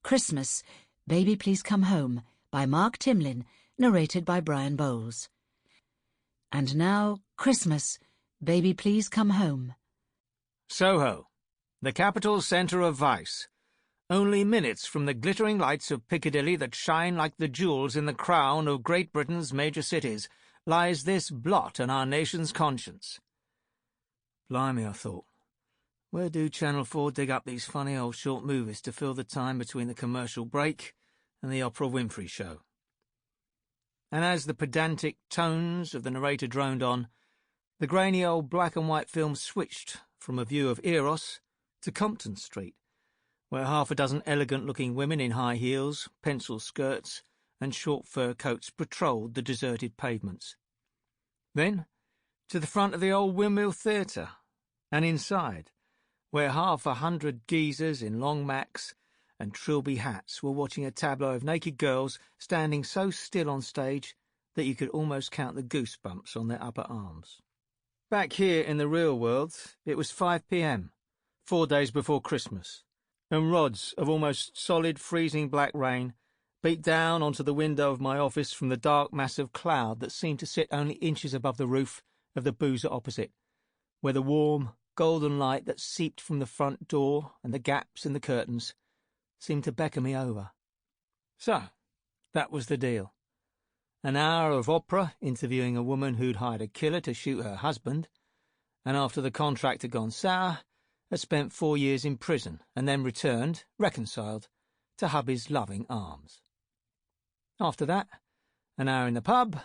Christmas, Baby Please Come Home by Mark Timlin, narrated by Brian Bowles. And now, Christmas, Baby Please Come Home. Soho, the capital centre of vice. Only minutes from the glittering lights of Piccadilly that shine like the jewels in the crown of Great Britain's major cities, lies this blot on our nation's conscience. Blimey, I thought. Where do Channel 4 dig up these funny old short movies to fill the time between the commercial break and the Oprah Winfrey show? And as the pedantic tones of the narrator droned on, the grainy old black-and-white film switched from a view of Eros to Compton Street, where half a dozen elegant-looking women in high heels, pencil skirts, and short fur coats patrolled the deserted pavements. Then to the front of the old Windmill Theatre, and inside, where 100 geezers in long macks and trilby hats were watching a tableau of naked girls standing so still on stage that you could almost count the goosebumps on their upper arms. Back here in the real world, it was 5 p.m., 4 days before Christmas, and rods of almost solid freezing black rain beat down onto the window of my office from the dark mass of cloud that seemed to sit only inches above the roof of the boozer opposite, where the warm, golden light that seeped from the front door and the gaps in the curtains seemed to beckon me over. So, that was the deal. An hour of opera interviewing a woman who'd hired a killer to shoot her husband, and after the contract had gone sour, had spent 4 years in prison and then returned, reconciled, to hubby's loving arms. After that, an hour in the pub,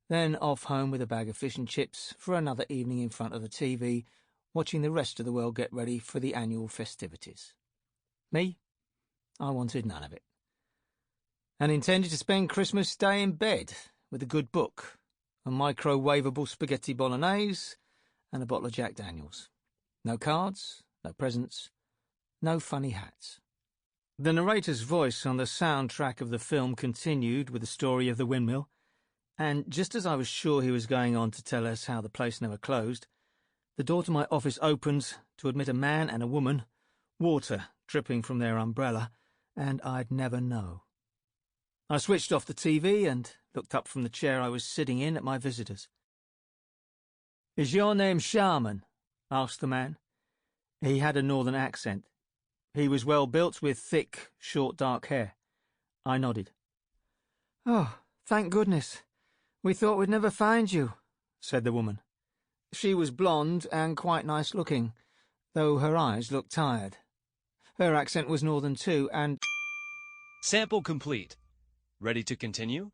then off home with a bag of fish and chips for another evening in front of the TV, watching the rest of the world get ready for the annual festivities. Me? I wanted none of it, and intended to spend Christmas Day in bed with a good book, a microwavable spaghetti bolognese, and a bottle of Jack Daniels. No cards, no presents, no funny hats. The narrator's voice on the soundtrack of the film continued with the story of the windmill, and just as I was sure he was going on to tell us how the place never closed, the door to my office opened to admit a man and a woman, water dripping from their umbrella, and I'd never know. I switched off the TV and looked up from the chair I was sitting in at my visitors. "Is your name Sharman?" asked the man. He had a northern accent. He was well built with thick, short dark hair. I nodded. "Oh, thank goodness. We thought we'd never find you," said the woman. She was blonde and quite nice-looking, though her eyes looked tired. Her accent was northern too, and... Sample complete. Ready to continue?